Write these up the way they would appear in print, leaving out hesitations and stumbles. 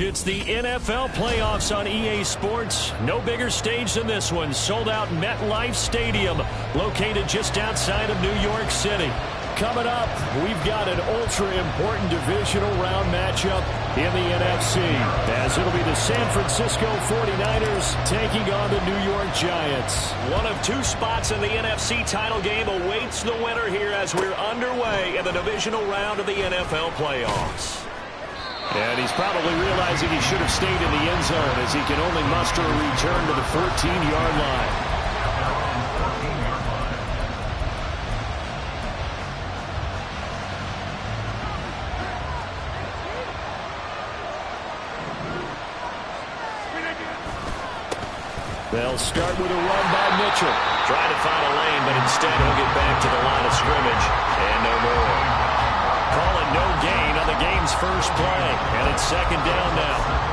It's the NFL playoffs on EA Sports. No bigger stage than this one. Sold out MetLife Stadium, located just outside of New York City. Coming up, we've got an ultra-important divisional round matchup in the NFC, as it'll be the San Francisco 49ers taking on the New York Giants. One of two spots in the NFC title game awaits the winner here as we're underway in the divisional round of the NFL playoffs. And he's probably realizing he should have stayed in the end zone as he can only muster a return to the 14-yard line. They'll start with a run by Mitchell. Trying to find a lane, but instead he'll get back to the line of scrimmage. And no more. Calling no gain on the game's first play. And it's second down now.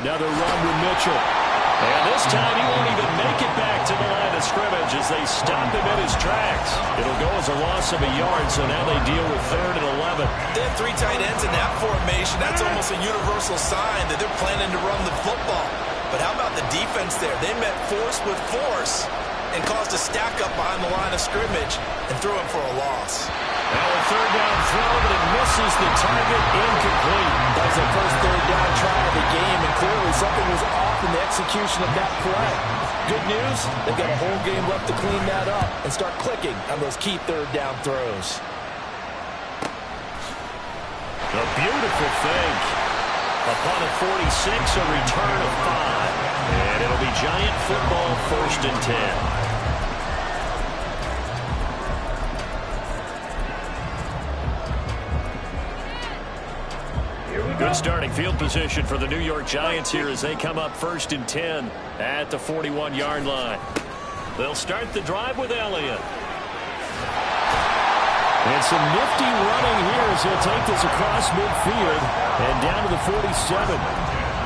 Another run with Mitchell. And this time he won't even make it back to the line of scrimmage as they stop him in his tracks. It'll go as a loss of a yard, so now they deal with 3rd and 11. They have 3 tight ends in that formation. That's almost a universal sign that they're planning to run the football. But how about the defense there? They met force with force and caused a stack up behind the line of scrimmage and threw him for a loss. Now a 3rd down throw, but it misses the target. Incomplete. That was the first 3rd down try of the game, and clearly something was off in the execution of that play. Good news, they've got a whole game left to clean that up and start clicking on those key 3rd down throws. A beautiful fake. Upon a 46, a return of 5. And it'll be Giant football, 1st and 10. Good starting field position for the New York Giants here as they come up 1st and 10 at the 41-yard line. They'll start the drive with Elliott. And some nifty running here as he'll take this across midfield and down to the 47.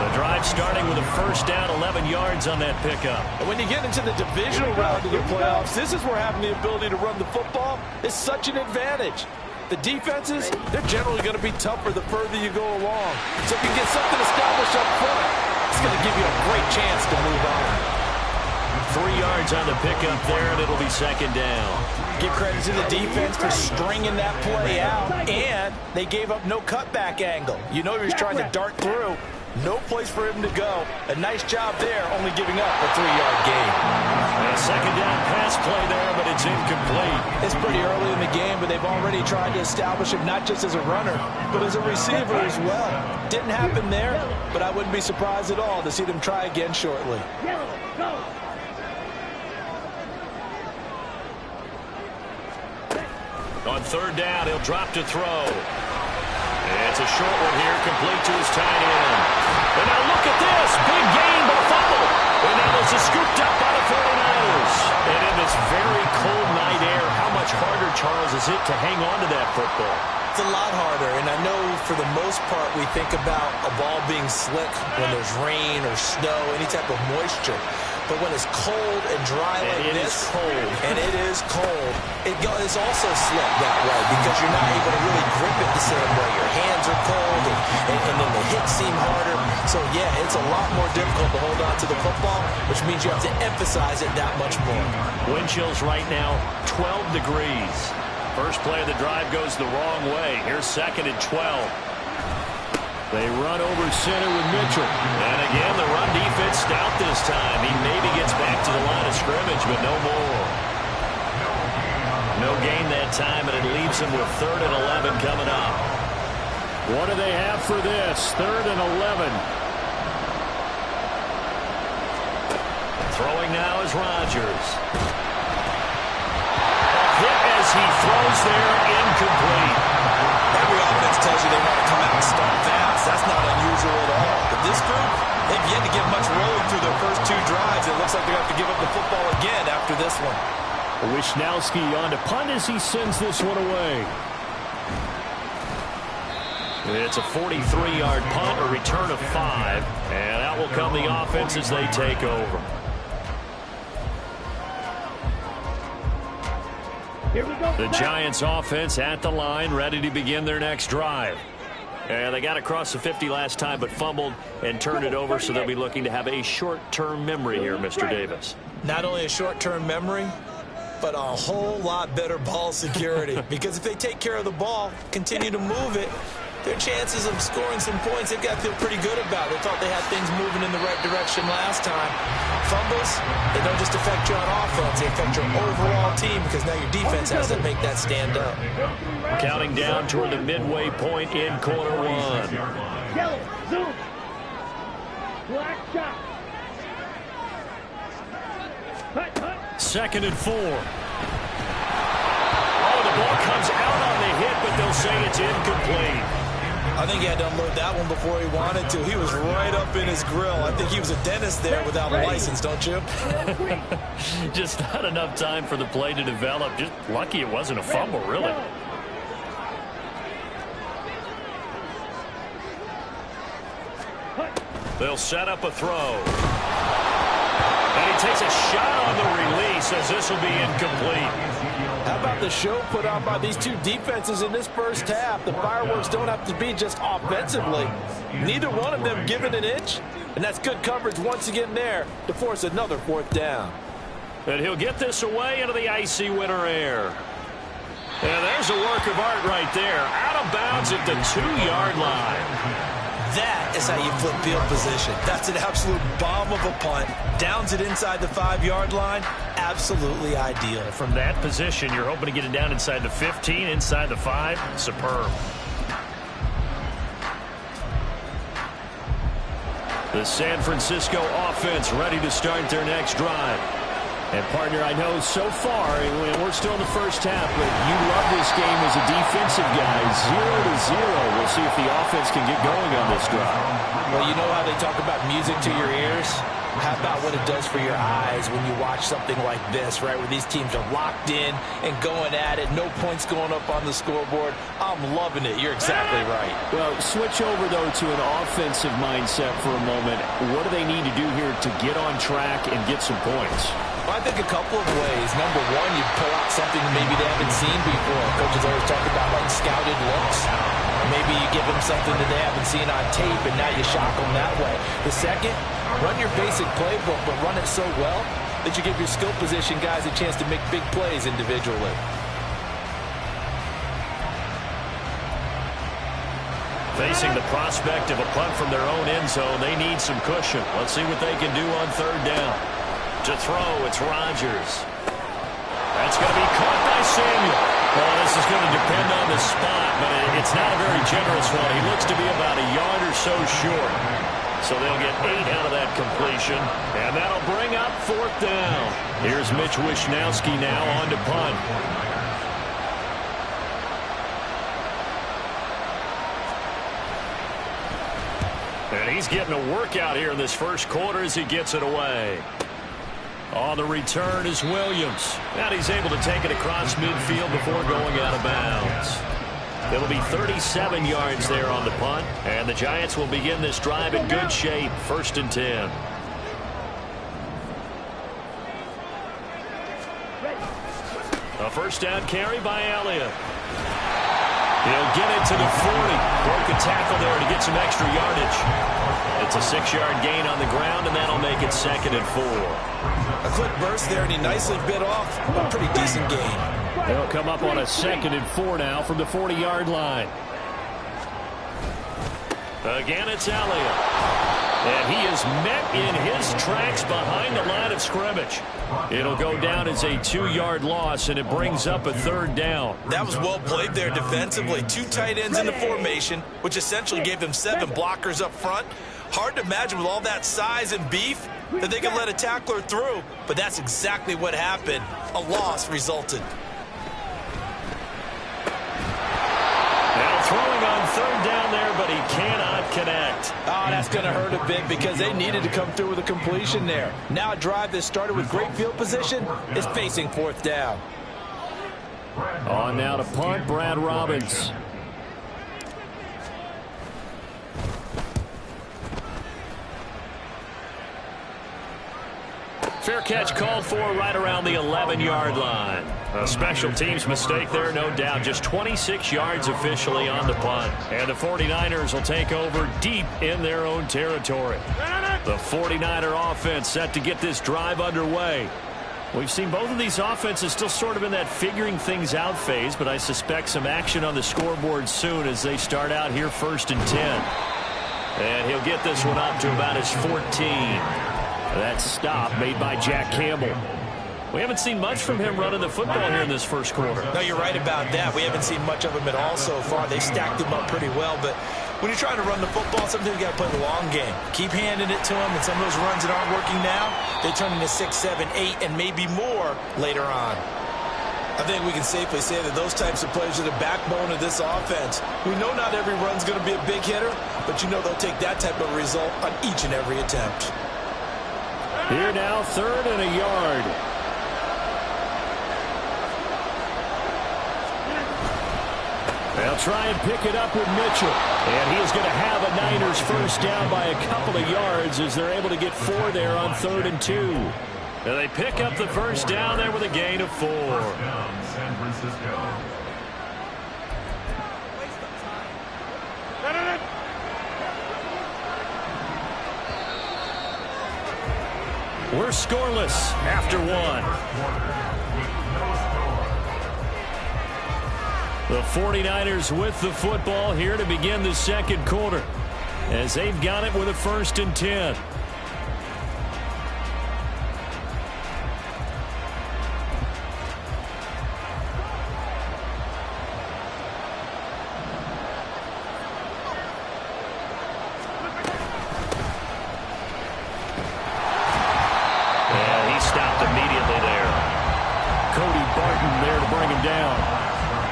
The drive starting with a 1st down, 11 yards on that pickup. And when you get into the divisional round of the playoffs, this is where having the ability to run the football is such an advantage. The defenses, they're generally going to be tougher the further you go along. So if you get something established up front, it's going to give you a great chance to move on. 3 yards on the pickup there, and it'll be 2nd down. Give credit to the defense for stringing that play out, and they gave up no cutback angle. You know he was trying to dart through. No place for him to go. A nice job there, only giving up a 3-yard gain. A 2nd down pass play there, but it's incomplete. It's pretty early in the game, but they've already tried to establish him not just as a runner, but as a receiver as well. Didn't happen there, but I wouldn't be surprised at all to see them try again shortly. On 3rd down, he'll drop to throw. It's a short one here, complete to his tight end. And now look at this. Big gain, but a fumble. And now this is scooped up by the 49ers. And in this very cold night air, how much harder, Charles, is it to hang on to that football? It's a lot harder, and I know for the most part we think about a ball being slick when there's rain or snow, any type of moisture. But when it's cold and dry like this, and it is cold, it's also slick that way because you're not able to really grip it the same way. Your hands are cold, and then the hits seem harder. So, yeah, it's a lot more difficult to hold on to the football, which means you have to emphasize it that much more. Wind chills right now, 12 degrees. First play of the drive goes the wrong way. Here's 2nd and 12. They run over center with Mitchell. And again, the run defense stout this time. He maybe gets back to the line of scrimmage, but no more. No gain that time, and it leaves him with 3rd and 11 coming up. What do they have for this? 3rd and 11. Throwing now is Rodgers. A hit as he throws there, incomplete. Every offense tells you they want to come out and start fast. That's not unusual at all. But this group, they've yet to get much rolling through their first 2 drives. It looks like they're going to have to give up the football again after this one. Wisnowski on to punt as he sends this one away. It's a 43-yard punt, a return of 5, and out will come the offense as they take over. Here we go. The Giants offense at the line, ready to begin their next drive. And they got across the 50 last time, but fumbled and turned it over, so they'll be looking to have a short-term memory here, Mr. Davis. Not only a short-term memory, but a whole lot better ball security. Because if they take care of the ball, continue to move it, their chances of scoring some points, they've got to feel pretty good about. They thought they had things moving in the right direction last time. Fumbles, they don't just affect you on offense, they affect your overall team because now your defense has to make that stand up. Counting down toward the midway point in quarter 1. Yellow, zoom. Black shot. Hut, hut. 2nd and 4. Oh, the ball comes out on the hit, but they'll say it's incomplete. I think he had to unload that one before he wanted to. He was right up in his grill. I think he was a dentist there without a license, don't you? Just not enough time for the play to develop. Just lucky it wasn't a fumble, really. They'll set up a throw. And he takes a shot on the release as this will be incomplete. How about the show put on by these two defenses in this first half? The fireworks don't have to be just offensively. Neither one of them given an inch, and that's good coverage once again there to force another 4th down. And he'll get this away into the icy winter air. And there's a work of art right there. Out of bounds at the 2-yard line. That is how you flip field position. That's an absolute bomb of a punt. Downs it inside the 5-yard line. Absolutely ideal. From that position, you're hoping to get it down inside the 15, inside the 5. Superb. The San Francisco offense ready to start their next drive. And, partner, I know so far, and we're still in the first half, but you love this game as a defensive guy. 0-0. We'll see if the offense can get going on this drive. Well, you know how they talk about music to your ears? How about what it does for your eyes when you watch something like this, right, where these teams are locked in and going at it, no points going up on the scoreboard? I'm loving it. You're exactly right. Well, switch over, though, to an offensive mindset for a moment. What do they need to do here to get on track and get some points? Well, I think a couple of ways. Number one, you pull out something that maybe they haven't seen before. Coaches always talk about unscouted looks. Maybe you give them something that they haven't seen on tape, and now you shock them that way. The second, run your basic playbook, but run it so well that you give your skill position guys a chance to make big plays individually. Facing the prospect of a punt from their own end zone, they need some cushion. Let's see what they can do on 3rd down. To throw, it's Rodgers. That's going to be caught by Samuel. Well, this is going to depend on the spot, but it's not a very generous one. He looks to be about a yard or so short. So they'll get 8 out of that completion, and that'll bring up 4th down. Here's Mitch Wisnowski now on to punt. And he's getting a workout here in this first quarter as he gets it away. On the return is Williams. And he's able to take it across midfield before going out of bounds. It'll be 37 yards there on the punt. And the Giants will begin this drive in good shape. 1st and 10. A 1st down carry by Elliott. He'll get it to the 40. Broke a tackle there to get some extra yardage. It's a 6-yard gain on the ground, and that'll make it 2nd and 4. A quick burst there, and he nicely bit off a pretty decent gain. They'll come up on a 2nd and 4 now from the 40-yard line. Again, it's Elliott. And he is met in his tracks behind the line of scrimmage. It'll go down as a 2-yard loss, and it brings up a 3rd down. That was well played there defensively. 2 tight ends in the formation, which essentially gave them 7 blockers up front. Hard to imagine with all that size and beef that they could let a tackler through, but that's exactly what happened. A loss resulted. They'll Throwing on third down there, but he cannot connect. Oh, that's going to hurt a bit because they needed to come through with a completion there. Now a drive that started with great field position is facing fourth down. On now to punt, Brad Robbins. Fair catch called for right around the 11-yard line. A special teams mistake there, no doubt. Just 26 yards officially on the punt. And the 49ers will take over deep in their own territory. The 49er offense set to get this drive underway. We've seen both of these offenses still sort of in that figuring things out phase, but I suspect some action on the scoreboard soon as they start out here 1st and 10. And he'll get this one up to about his 14. That stop made by Jack Campbell. We haven't seen much from him running the football here in this first quarter. No, you're right about that. We haven't seen much of him at all so far. They stacked him up pretty well, but when you're trying to run the football, sometimes you got to play the long game. Keep handing it to him, and some of those runs that aren't working now, they turn into 6, 7, 8, and maybe more later on. I think we can safely say that those types of plays are the backbone of this offense. We know not every run's going to be a big hitter, but you know they'll take that type of result on each and every attempt. Here now, 3rd and a yard. They'll try and pick it up with Mitchell. And he's going to have a Niners first down by a couple of yards as they're able to get 4 there on 3rd and 2. And they pick up the first down there with a gain of 4. San Francisco. We're scoreless after 1. The 49ers with the football here to begin the second quarter as they've got it with a 1st and 10.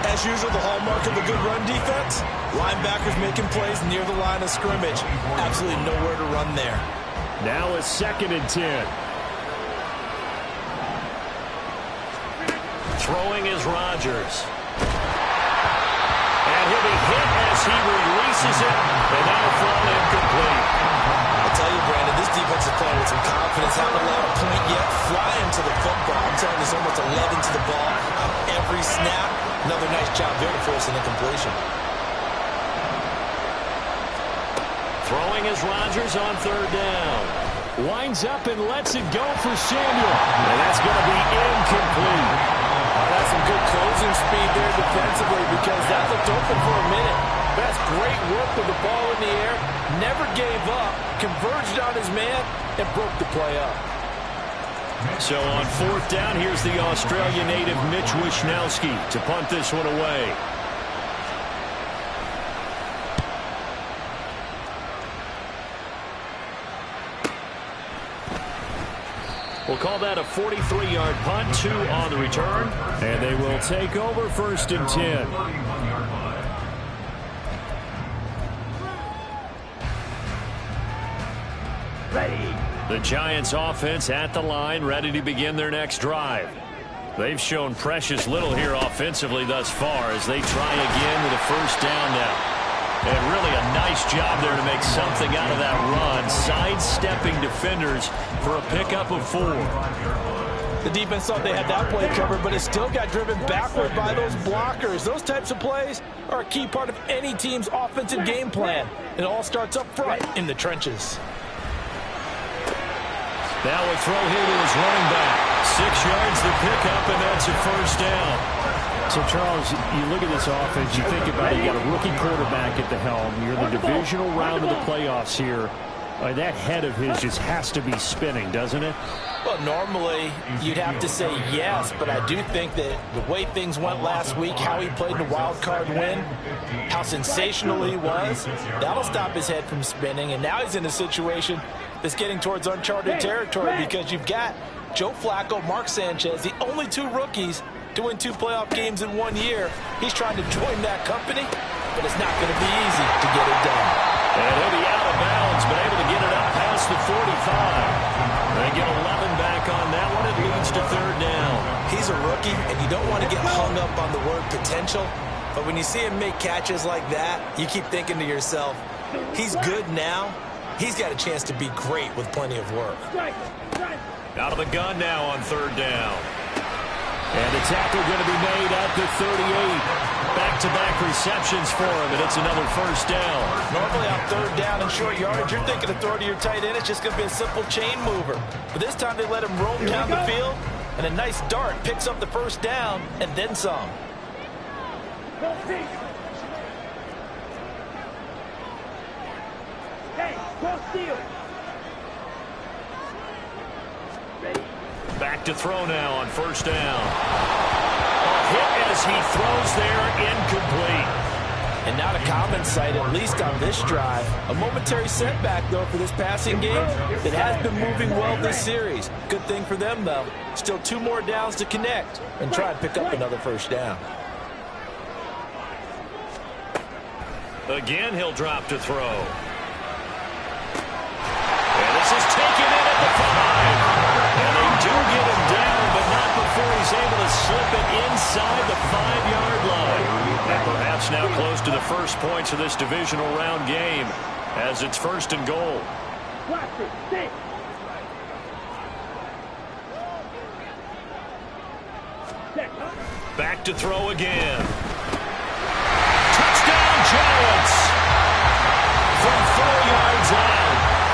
As usual, the hallmark of a good run defense, linebackers making plays near the line of scrimmage. Absolutely nowhere to run there. Now a 2nd and 10. Throwing is Rodgers. And he'll be hit as he releases it, and that'll fall incomplete. I'll tell you, Brandon, this defense is playing with some confidence. Haven't allowed a point yet. Flying to the football. I'm telling you, there's almost 11 to the ball on every snap. Another nice job there to force an incompletion. Throwing is Rodgers on 3rd down. Winds up and lets it go for Samuel. And that's going to be incomplete. That's some good closing speed there defensively because that looked open for a minute. That's great work with the ball in the air. Never gave up. Converged on his man and broke the play up. So on 4th down, here's the Australian native Mitch Wishnowsky to punt this one away. We'll call that a 43-yard punt, 2 on the return, and they will take over 1st and 10. Ready. The Giants offense at the line, ready to begin their next drive. They've shown precious little here offensively thus far as they try again with a first down now. And really a nice job there to make something out of that run, sidestepping defenders for a pickup of 4. The defense thought they had that play covered, but it still got driven backward by those blockers. Those types of plays are a key part of any team's offensive game plan. It all starts up front in the trenches. Now a throw here to his running back. 6 yards the pickup, and that's a first down. So, Charles, you look at this offense, you think about it, you got a rookie quarterback at the helm. You're in the divisional round of the playoffs here. That head of his just has to be spinning, doesn't it? Well, normally you'd have to say yes, but I do think that the way things went last week, how he played the wild card win, how sensational he was, that'll stop his head from spinning. And now he's in a situation that's getting towards uncharted territory because you've got Joe Flacco, Mark Sanchez, the only 2 rookies to win 2 playoff games in 1 year. He's trying to join that company. but it's not going to be easy to get it done. And he'll be out of bounds, but able to get it up past the 45. They get 11 back on that one. It leads to third down. He's a rookie, and you don't want to get hung up on the word potential. But when you see him make catches like that, you keep thinking to yourself, he's good now. He's got a chance to be great with plenty of work. Out of the gun now on third down. And the tackle going to be made at the 38. Back-to-back receptions for him, and it's another first down. Normally on third down and short yardage, you're thinking to throw to your tight end. It's just going to be a simple chain mover. But this time they let him roam down the field, and a nice dart picks up the first down and then some. Back to throw now on first down. A hit as he throws there, incomplete. And not a common sight, at least on this drive. A momentary setback, though, for this passing game that has been moving well this series. Good thing for them, though. Still 2 more downs to connect and try and pick up another first down. Again, he'll drop to throw. And this is taken in at the 5. And they do get him down, but not before he's able to slip it inside the 5-yard line. And perhaps now close to the first points of this divisional round game as it's first and goal. Back to throw again. Touchdown Giants from 4 yards out.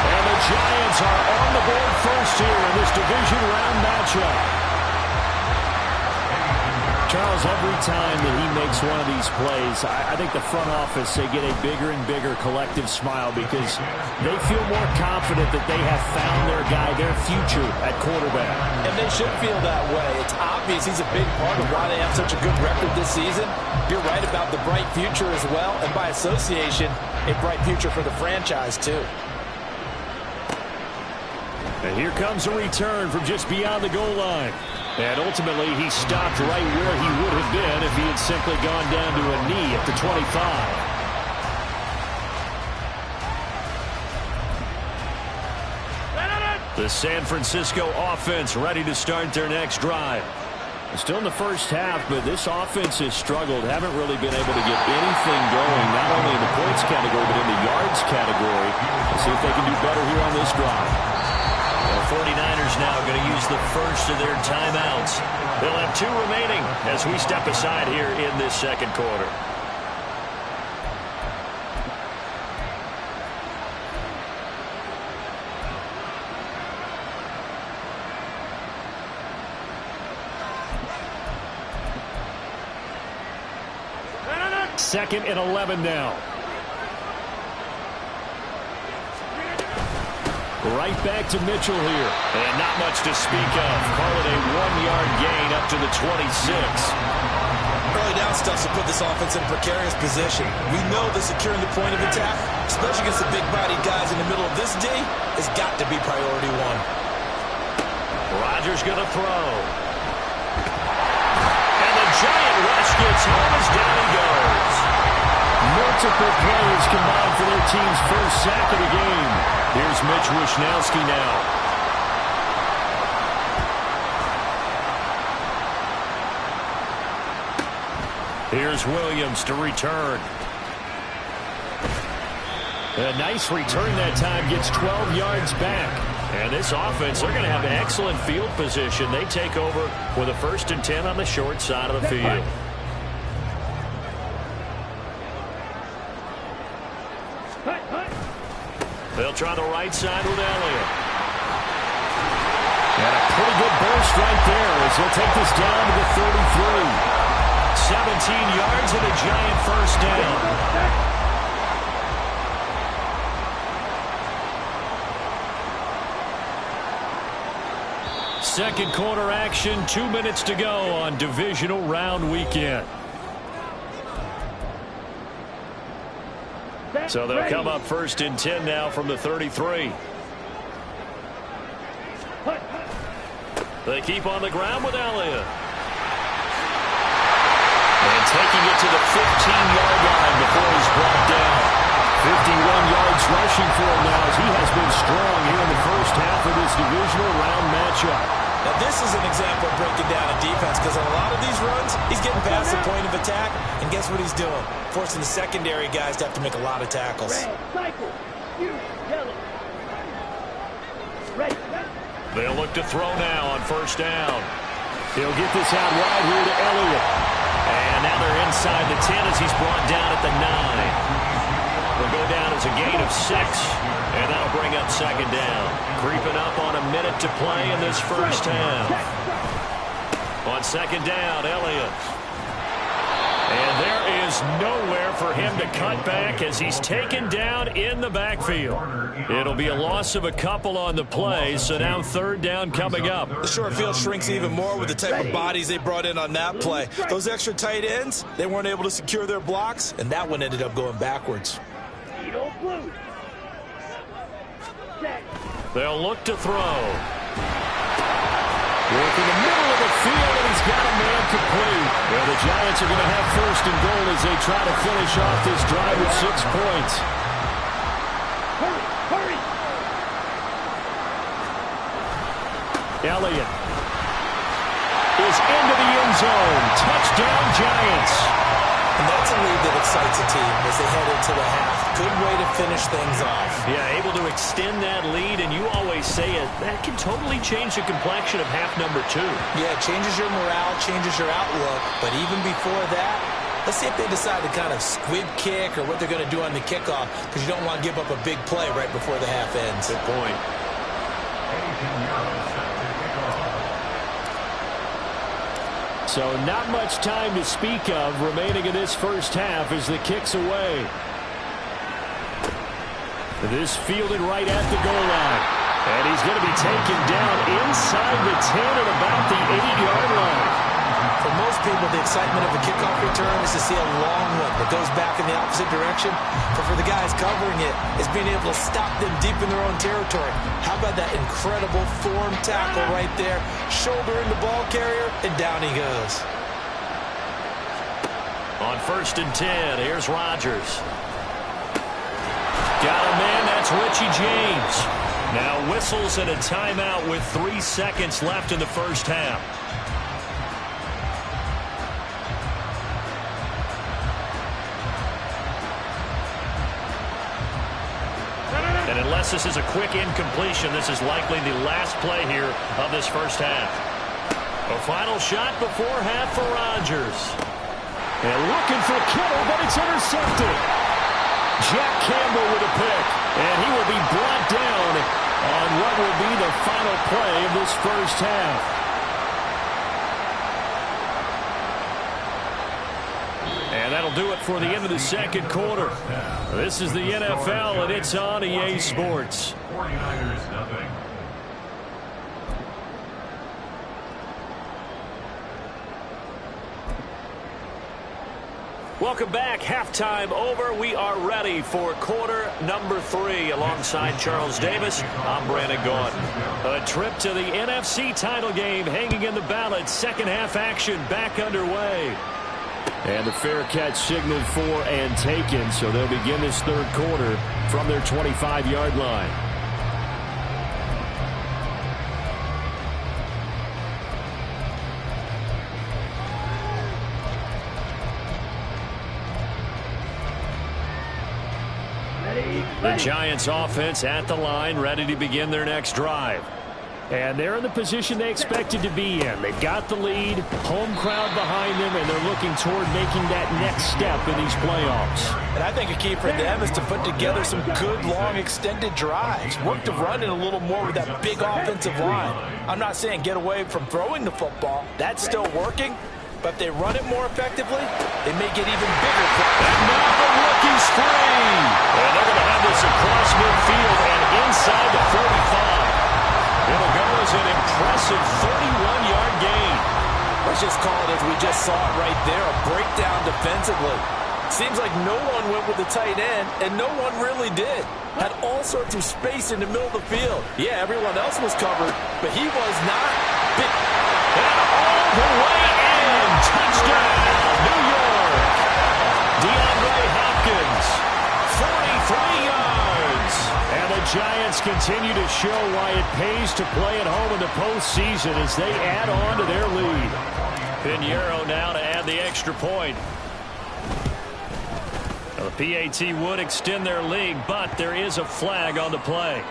And the Giants are on the board first here in this division round matchup. Charles, every time that he makes one of these plays, I think the front office, they get a bigger and bigger collective smile because they feel more confident that they have found their guy, their future at quarterback. And they should feel that way. It's obvious he's a big part of why they have such a good record this season. You're right about the bright future as well, and by association, a bright future for the franchise too. And here comes a return from just beyond the goal line. And ultimately, he stopped right where he would have been if he had simply gone down to a knee at the 25. The San Francisco offense ready to start their next drive. Still in the first half, but this offense has struggled. Haven't really been able to get anything going, not only in the points category, but in the yards category. Let's see if they can do better here on this drive. The 49ers now going to use the first of their timeouts. They'll have 2 remaining as we step aside here in this second quarter. Second and 11 now. Right back to Mitchell here. And not much to speak of. Call it a 1-yard gain up to the 26. Early down stuff to put this offense in a precarious position. We know that securing the point of attack, especially against the big-bodied guys in the middle of this D, has got to be priority 1. Rodgers going to throw. And the giant rush gets home as down he goes. Multiple players combined for their team's first sack of the game. Here's Mitch Wishnowski now. Here's Williams to return. A nice return that time, gets 12 yards back. And this offense, they're going to have an excellent field position. They take over with a 1st and 10 on the short side of the field. They'll try the right side with Elliott. And a pretty good burst right there as they'll take this down to the 33. 17 yards and a giant first down. Second quarter action, 2 minutes to go on divisional round weekend. So they'll come up 1st and 10 now from the 33. They keep on the ground with Elliott. And taking it to the the 15-yard line before he's brought down. 51 yards rushing for him now as he has been strong here in the first half of this divisional round matchup. Now, this is an example of breaking down a defense because on a lot of these runs, he's getting past the point of attack, and guess what he's doing? Forcing the secondary guys to have to make a lot of tackles. Red, cycle, you, yellow. Red, red. They'll look to throw now on first down. He'll get this out wide here to Elliott. And now they're inside the 10 as he's brought down at the 9. Will go down as a gain of 6, and that'll bring up second down. Creeping up on a minute to play in this first half. On second down, Elliott. And there is nowhere for him to cut back as he's taken down in the backfield. It'll be a loss of a couple on the play, so now third down coming up. The short field shrinks even more with the type of bodies they brought in on that play. Those extra tight ends, they weren't able to secure their blocks, and that one ended up going backwards. They'll look to throw. Work in the middle of the field, and he's got a man complete. Well, the Giants are going to have first and goal as they try to finish off this drive with 6 points. Hurry, hurry. Elliott is into the end zone. Touchdown, Giants. And that's a lead that excites a team as they head into the half. Good way to finish things off. Yeah, able to extend that lead, and you always say it, that can totally change the complexion of half number 2. Yeah, it changes your morale, changes your outlook. But even before that, let's see if they decide to kind of squib kick or what they're going to do on the kickoff, because you don't want to give up a big play right before the half ends. Good point. So not much time to speak of remaining in this first half as the kick's away. This fielded right at the goal line. And he's going to be taken down inside the 10 at about the 8-yard line. For most people, the excitement of a kickoff return is to see a long one that goes back in the opposite direction. But for the guys covering it, it's being able to stop them deep in their own territory. How about that incredible form tackle right there? Shoulder in the ball carrier, and down he goes. On first and 10, here's Rodgers. Got a man, that's Richie James. Now whistles and a timeout with 3 seconds left in the first half. And unless this is a quick incompletion, this is likely the last play here of this first half. A final shot before half for Rodgers. And looking for Kittle, but it's intercepted. Jack Campbell with a pick, and he will be brought down on what will be the final play of this first half. And that'll do it for the end of the second quarter. This is the NFL, and it's on EA Sports. 49ers, nothing. Welcome back. Halftime over. We are ready for quarter number 3. Alongside Charles Davis, I'm Brandon Gaudin. A trip to the NFC title game hanging in the balance. Second half action back underway. And the fair catch signaled for and taken, so they'll begin this third quarter from their 25-yard line. The Giants offense at the line, ready to begin their next drive. And they're in the position they expected to be in. They've got the lead, home crowd behind them, and they're looking toward making that next step in these playoffs. And I think a key for them is to put together some good, long, extended drives. Work to run it a little more with that big offensive line. I'm not saying get away from throwing the football. That's still working. But if they run it more effectively, they may get even bigger plays. And now the rookie's free. And they're going to have this across midfield and inside the 45. It'll go as an impressive 31-yard gain. Let's just call it as we just saw it right there, a breakdown defensively. Seems like no one went with the tight end, and no one really did. Had all sorts of space in the middle of the field. Yeah, everyone else was covered, but he was not. And all the way in. Touchdown, New York. Giants continue to show why it pays to play at home in the postseason as they add on to their lead. Pinheiro now to add the extra point. Well, the PAT would extend their lead, but there is a flag on the play.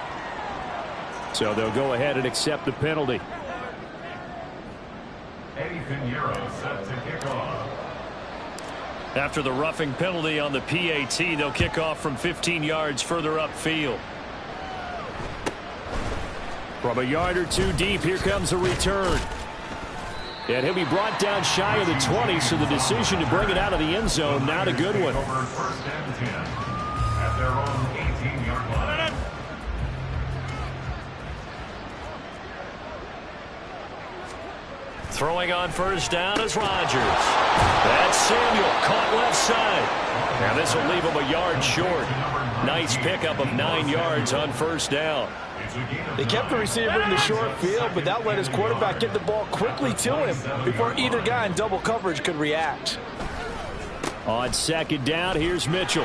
So they'll go ahead and accept the penalty. Eddie Pinheiro set to kick off. After the roughing penalty on the PAT, they'll kick off from 15 yards further upfield. From a yard or two deep, here comes a return. And he'll be brought down shy of the 20, so the decision to bring it out of the end zone, not a good one. Over first and 10 at their own 18-yard line. Throwing on first down is Rodgers. That's Samuel, caught left side. Now this will leave him a yard short. Nice pickup of 9 yards on first down. They kept the receiver in the short field, but that let his quarterback get the ball quickly to him before either guy in double coverage could react. On second down, here's Mitchell.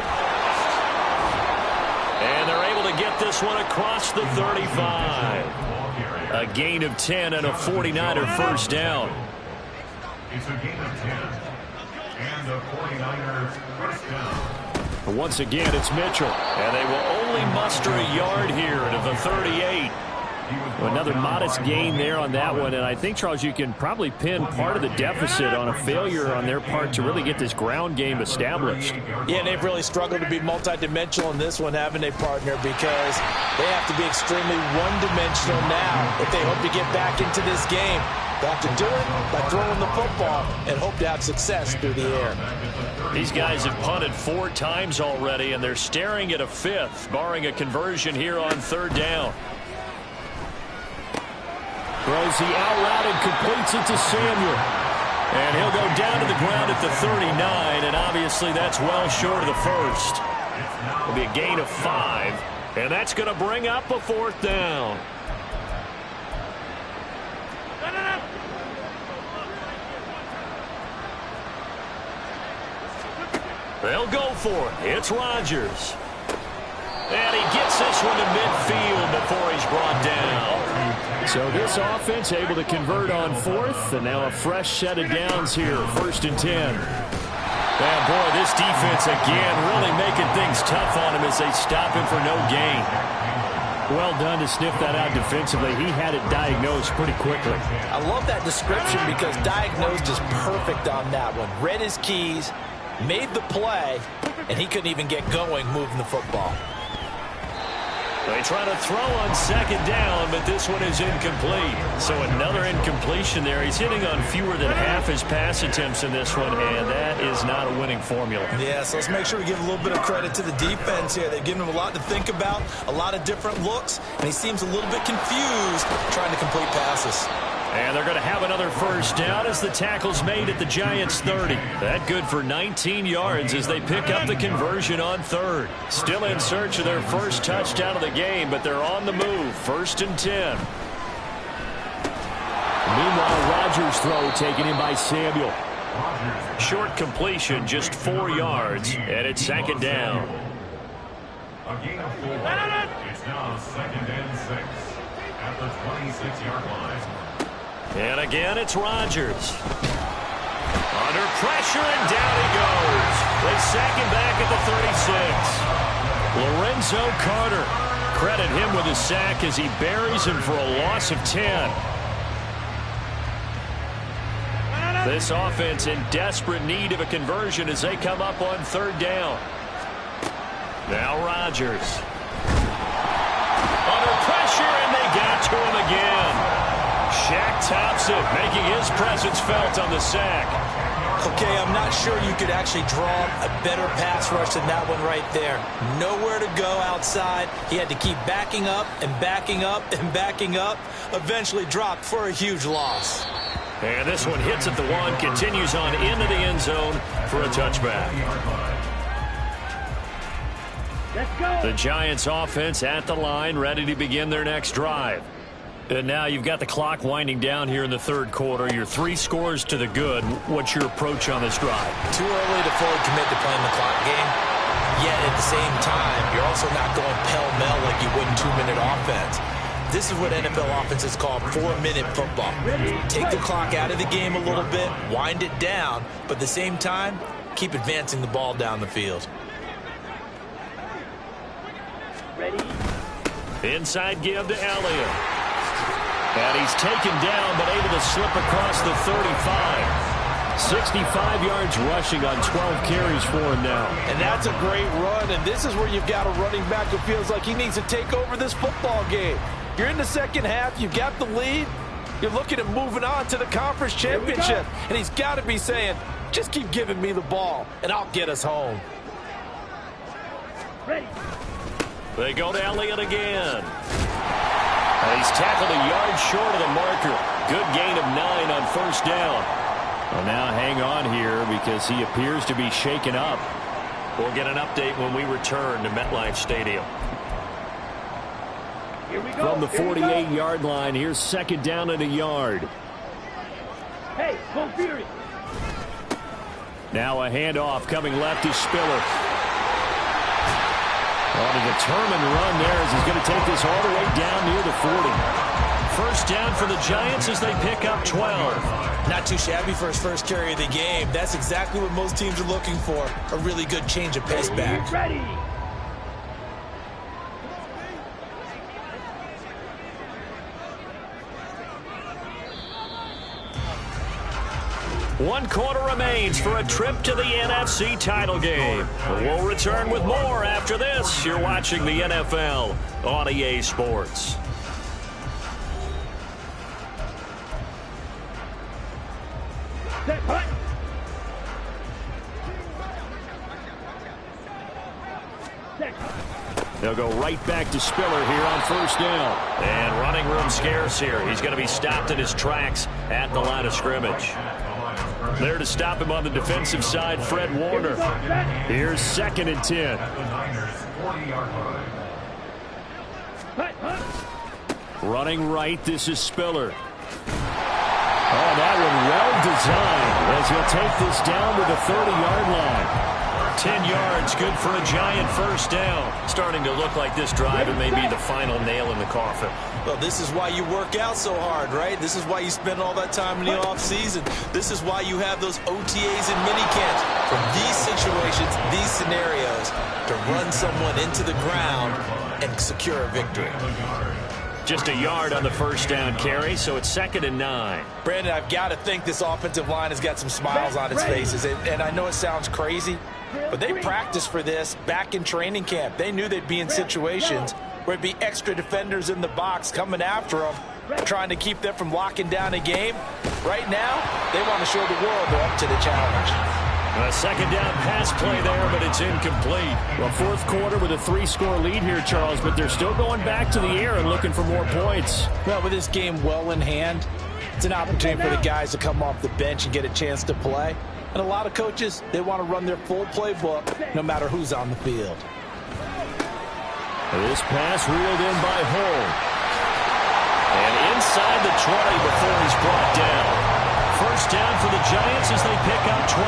And they're able to get this one across the 35. A gain of 10 and a 49er first down. It's a gain of 10 and a 49er first down. Once again, it's Mitchell. And they will only muster a yard here to the 38. Another modest gain there on that one. And I think, Charles, you can probably pin part of the deficit on a failure on their part to really get this ground game established. Yeah, and they've really struggled to be multidimensional in this one, haven't they, partner? Because they have to be extremely one-dimensional now if they hope to get back into this game. They have to do it by throwing the football and hope to have success through the air. These guys have punted 4 times already, and they're staring at a 5th, barring a conversion here on third down. Throws the out route and completes it to Samuel. And he'll go down to the ground at the 39, and obviously that's well short of the first. It'll be a gain of 5, and that's going to bring up a 4th down. They'll go for it. It's Rodgers. And he gets this one to midfield before he's brought down. So this offense able to convert on 4th, and now a fresh set of downs here, 1st and 10. And boy, this defense again really making things tough on him as they stop him for no gain. Well done to sniff that out defensively. He had it diagnosed pretty quickly. I love that description because diagnosed is perfect on that one. Read his keys, made the play, and he couldn't even get going moving the football. They try to throw on second down, but this one is incomplete. So another incompletion there. He's hitting on fewer than half his pass attempts in this one, and that is not a winning formula. Yeah, so let's make sure we give a little bit of credit to the defense here. They've given him a lot to think about, a lot of different looks, and he seems a little bit confused trying to complete passes. And they're going to have another first down as the tackle's made at the Giants' 30. That good for 19 yards as they pick up the conversion on 3rd. Still in search of their first touchdown of the game, but they're on the move. 1st and 10. Meanwhile, Rodgers' throw taken in by Samuel. Short completion, just 4 yards, and it's 2nd down. A gain of 4. It's now 2nd and 6 at the 26-yard line. And again, it's Rodgers. Under pressure, and down he goes. They sack him back at the 36. Lorenzo Carter. Credit him with a sack as he buries him for a loss of 10. This offense in desperate need of a conversion as they come up on 3rd down. Now Rodgers. Under pressure, and they got to him again. Shaq tops it, making his presence felt on the sack. Okay, I'm not sure you could actually draw a better pass rush than that one right there. Nowhere to go outside. He had to keep backing up and backing up and backing up. Eventually dropped for a huge loss. And this one hits at the 1, continues on into the end zone for a touchback. Let's go. The Giants offense at the line, ready to begin their next drive. And now you've got the clock winding down here in the 3rd quarter. Your 3 scores to the good. What's your approach on this drive? Too early to fully commit to playing the clock game. Yet at the same time, you're also not going pell-mell like you would in 2-minute offense. This is what NFL offenses call 4-minute football. Take the clock out of the game a little bit, wind it down, but at the same time, keep advancing the ball down the field. Ready? Inside give to Elliott. And he's taken down, but able to slip across the 35. 65 yards rushing on 12 carries for him now. And that's a great run, and this is where you've got a running back who feels like he needs to take over this football game. You're in the second half, you've got the lead, you're looking at moving on to the conference championship, and he's got to be saying, just keep giving me the ball, and I'll get us home. Ready. They go to Elliott again. And he's tackled a yard short of the marker. Good gain of 9 on first down. Well, now hang on here because he appears to be shaken up. We'll get an update when we return to MetLife Stadium. Here we go. From the 48-yard line, here's second down and a yard. Hey, go Fury. Now a handoff coming left is Spiller. On a determined run there as he's going to take this all the way down near the 40. First down for the Giants as they pick up 12. Not too shabby for his first carry of the game. That's exactly what most teams are looking for, a really good change of pace back. Ready. One quarter remains for a trip to the NFC title game. We'll return with more after this. You're watching the NFL on EA Sports. Set, hut. They'll go right back to Spiller here on first down. And running room scarce here. He's going to be stopped in his tracks at the line of scrimmage. There to stop him on the defensive side, Fred Warner. Here's second and 10. Running right, this is Spiller. Oh, that one well designed as he'll take this down to the 30-yard line. 10 yards, good for a Giant first down. Starting to look like this drive, it may be the final nail in the coffin. Well, this is why you work out so hard, right? This is why you spend all that time in the offseason. This is why you have those OTAs and minicamps. From these situations, these scenarios, to run someone into the ground and secure a victory. Just a yard on the first down carry, so it's second and 9. Brandon, I've got to think this offensive line has got some smiles on its faces. And I know it sounds crazy, but they practiced for this back in training camp. They knew they'd be in situations where it'd be extra defenders in the box coming after them, trying to keep them from locking down a game. Right now, they want to show the world they're up to the challenge. A second down pass play there, but it's incomplete. Well, fourth quarter with a 3-score lead here, Charles, but they're still going back to the air and looking for more points. Well, with this game well in hand, it's an opportunity for the guys to come off the bench and get a chance to play. And a lot of coaches, they want to run their full playbook no matter who's on the field. This pass reeled in by Hull. And inside the 20 before he's brought down. First down for the Giants as they pick up 12.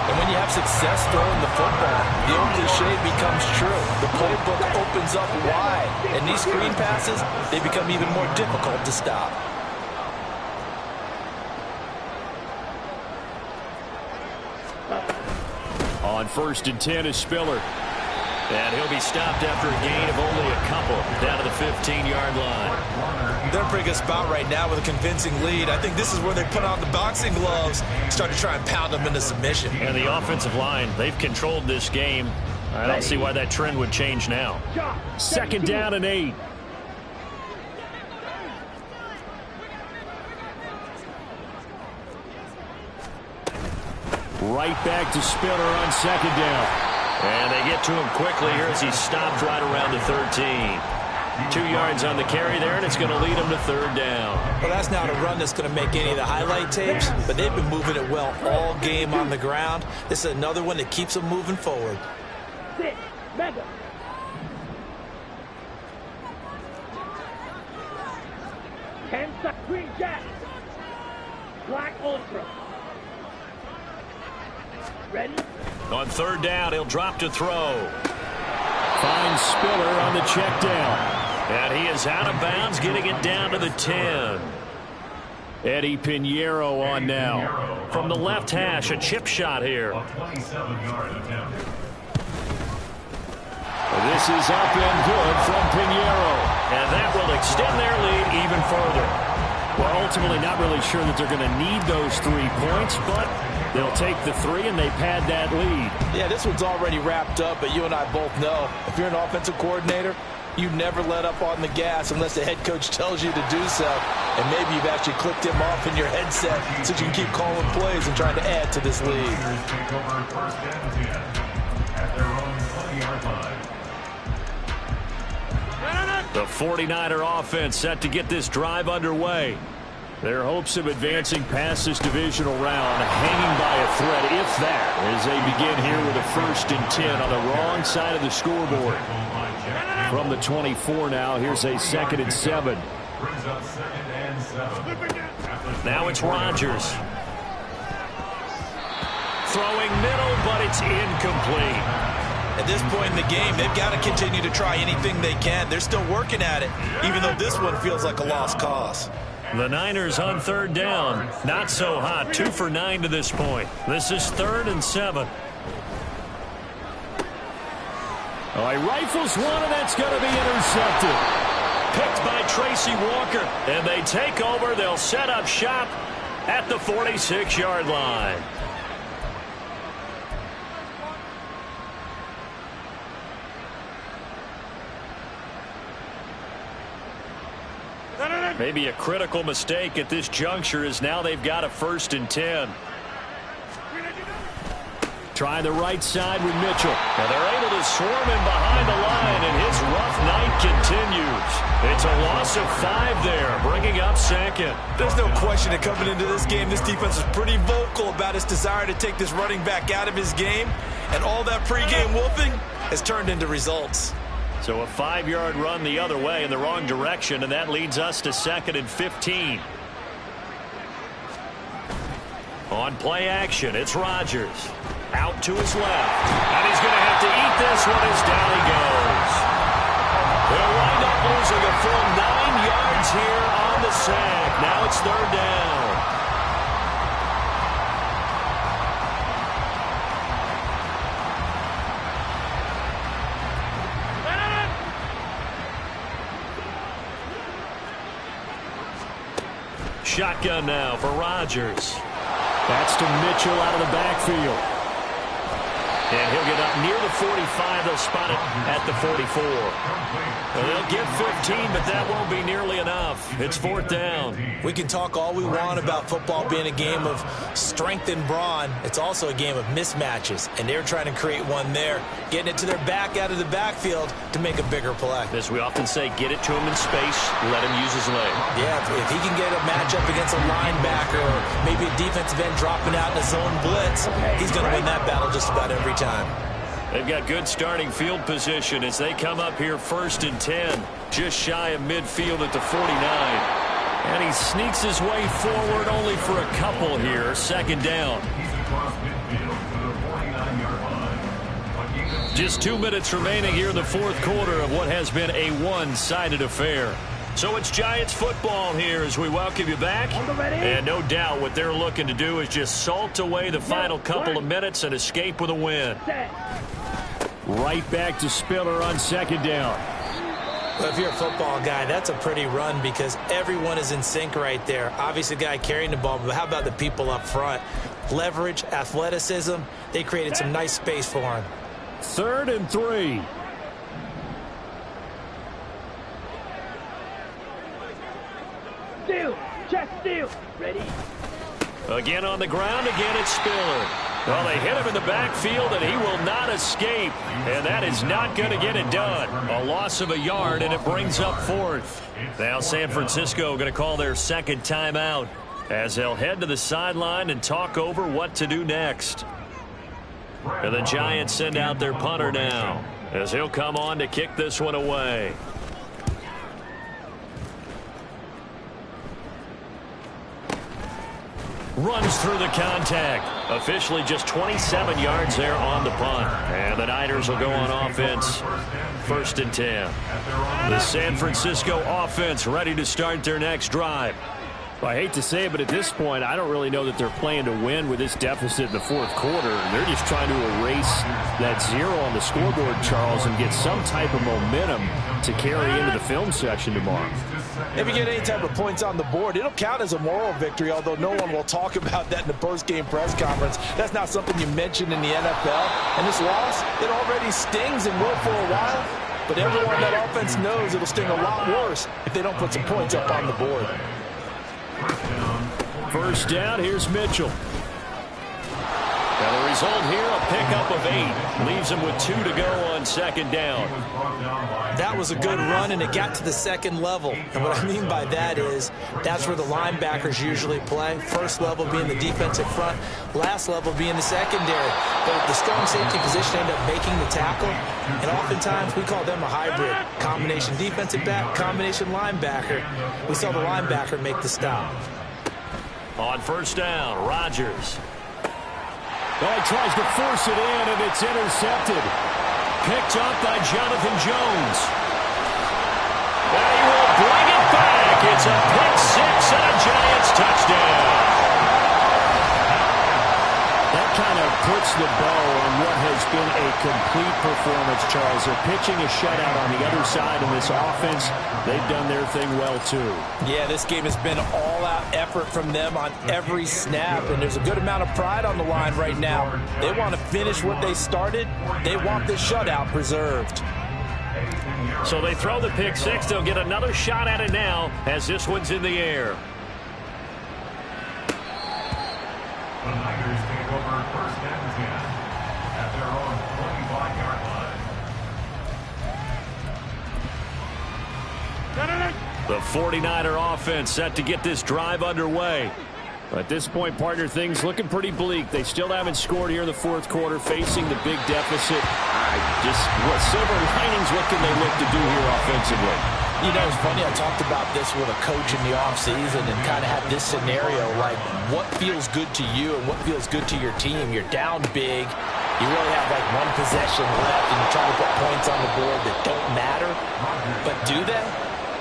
And when you have success throwing the football, the old cliche becomes true. The playbook opens up wide. And these screen passes, they become even more difficult to stop. On first and 10 is Spiller. And he'll be stopped after a gain of only a couple down to the 15-yard line. They're in a pretty good spot right now with a convincing lead. I think this is where they put on the boxing gloves, start to try and pound them into submission. And the offensive line, they've controlled this game. I don't see why that trend would change now. Second down and 8. Right back to Spiller on second down. And they get to him quickly here as he's stopped right around the 13. 2 yards on the carry there, and it's going to lead him to third down. Well, that's not a run that's going to make any of the highlight tapes, but they've been moving it well all game on the ground. This is another one that keeps them moving forward. Sit. Mega. Kansas Green Jack. Black Ultra. Ready? On third down, he'll drop to throw. Finds Spiller on the check down. And he is out of bounds, getting it down to the 10. Eddie Pinheiro on now. From the left hash, a chip shot here. A 27-yard attempt. This is up and good from Pinheiro. And that will extend their lead even further. Well, ultimately not really sure that they're going to need those 3 points, but they'll take the 3 and they pad that lead. Yeah, this one's already wrapped up, but you and I both know if you're an offensive coordinator, you never let up on the gas unless the head coach tells you to do so. And maybe you've actually clicked him off in your headset so you can keep calling plays and trying to add to this lead. Take over first and 10 at their own 20-yard line. The 49er offense set to get this drive underway. Their hopes of advancing past this divisional round hanging by a thread, if that, as they begin here with a 1st and 10 on the wrong side of the scoreboard. From the 24 now, here's a 2nd and 7. Brings up 2nd and 7. Now it's Rodgers. Throwing middle, but it's incomplete. At this point in the game, they've got to continue to try anything they can. They're still working at it, even though this one feels like a lost cause. The Niners on third down. Not so hot. 2 for 9 to this point. This is 3rd and 7. Oh, he rifles one, and that's going to be intercepted. Picked by Tracy Walker. And they take over. They'll set up shop at the 46-yard line. Maybe a critical mistake at this juncture as now they've got a 1st and 10. Try the right side with Mitchell. And they're able to swarm him behind the line, and his rough night continues. It's a loss of 5 there, bringing up 2nd. There's no question that coming into this game, this defense is pretty vocal about its desire to take this running back out of his game, and all that pregame wolfing has turned into results. So a 5-yard run the other way in the wrong direction, and that leads us to 2nd and 15. On play action, it's Rodgers. Out to his left. And he's going to have to eat this one as down he goes. They'll wind up losing a full 9 yards here on the sack. Now it's 3rd down. Shotgun now for Rodgers. That's to Mitchell out of the backfield. And he'll get up near the 45. They'll spot it at the 44. Well, they'll get 15, but that won't be nearly enough. It's 4th down. We can talk all we want about football being a game of strength and brawn. It's also a game of mismatches, and they're trying to create one there, getting it to their back out of the backfield to make a bigger play. As we often say, get it to him in space, let him use his leg. Yeah, if he can get a matchup against a linebacker or maybe a defensive end dropping out in a zone blitz, he's going to win that battle just about every time. They've got good starting field position as they come up here 1st and 10, just shy of midfield at the 49. And he sneaks his way forward only for a couple here. 2nd down. He's across midfield to the 49-yard line. Just 2 minutes remaining here in the 4th quarter of what has been a one-sided affair. So it's Giants football here as we welcome you back. And no doubt what they're looking to do is just salt away the final couple of minutes and escape with a win. Right back to Spiller on 2nd down. Well, if you're a football guy, that's a pretty run because everyone is in sync right there. Obviously, the guy carrying the ball, but how about the people up front? Leverage, athleticism, they created some nice space for him. 3rd and 3. Steal, check steal, ready. Again on the ground, again it's Spiller. Well, they hit him in the backfield, and he will not escape. And that is not going to get it done. A loss of a yard, and it brings up 4th. Now San Francisco going to call their 2nd timeout as they'll head to the sideline and talk over what to do next. And the Giants send out their punter now as he'll come on to kick this one away. Runs through the contact. Officially just 27 yards there on the punt. And the Niners will go on offense. 1st and 10. The San Francisco offense ready to start their next drive. Well, I hate to say it, but at this point, I don't really know that they're playing to win with this deficit in the 4th quarter. They're just trying to erase that 0 on the scoreboard, Charles, and get some type of momentum to carry into the film section tomorrow. If you get any type of points on the board, it'll count as a moral victory, although no one will talk about that in the post-game press conference. That's not something you mentioned in the NFL. And this loss, it already stings and will for a while. But everyone on that offense knows it'll sting a lot worse if they don't put some points up on the board. 1st down, here's Mitchell. Now the result here, a pickup of 8. Leaves him with 2 to go on 2nd down. That was a good run, and it got to the 2nd level. And what I mean by that is that's where the linebackers usually play. 1st level being the defensive front, last level being the secondary. But the strong safety position ended up making the tackle, and oftentimes we call them a hybrid. Combination defensive back, combination linebacker. We saw the linebacker make the stop. On 1st down, Rodgers. Well, he tries to force it in, and it's intercepted. Picked up by Jonathan Jones. And he will bring it back. It's a pick-6 and a Giants touchdown. That kind of puts the bow on what has been a complete performance, Charles. They're pitching a shutout on the other side in this offense. They've done their thing well, too. Yeah, this game has been all-out effort from them on every snap, and there's a good amount of pride on the line right now. They want to finish what they started. They want this shutout preserved. So they throw the pick-6. They'll get another shot at it now as this one's in the air. The Niners take over 1st and 10 at their own 25-yard line. The 49er offense set to get this drive underway. At this point, partner, things looking pretty bleak. They still haven't scored here in the 4th quarter, facing the big deficit. What silver linings, what can they look to do here offensively? You know, it's funny, I talked about this with a coach in the offseason and kind of had this scenario, like what feels good to you and what feels good to your team. You're down big. You really have like 1 possession left, and you're trying to put points on the board that don't matter. But do they?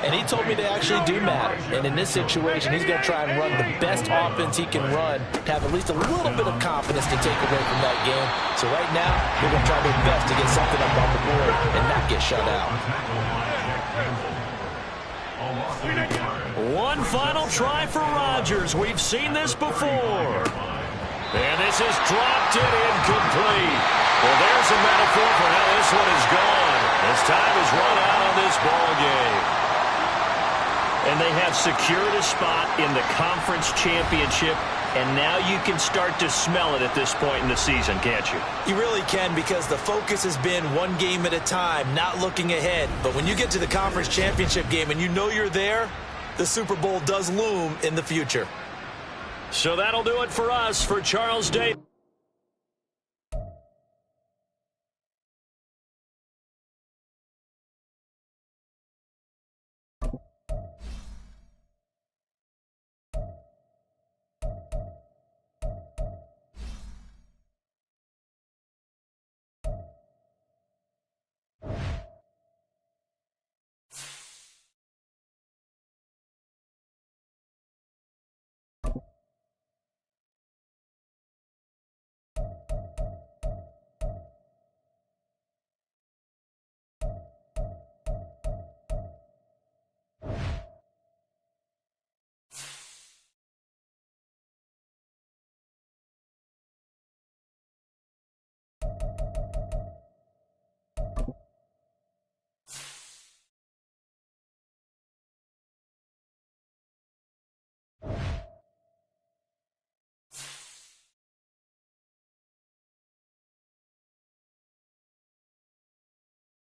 And he told me they actually do matter. And in this situation, he's going to try and run the best offense he can run to have at least a little bit of confidence to take away from that game. So right now, they're going to try their best to get something up on the board and not get shut out. One final try for Rodgers. We've seen this before. And this is dropped it incomplete. Well, there's a metaphor for how this one is gone. As time is run out on this ball game. And they have secured a spot in the conference championship. And now you can start to smell it at this point in the season, can't you? You really can, because the focus has been one game at a time, not looking ahead. But when you get to the conference championship game and you know you're there, the Super Bowl does loom in the future. So that'll do it for us. For Charles Day.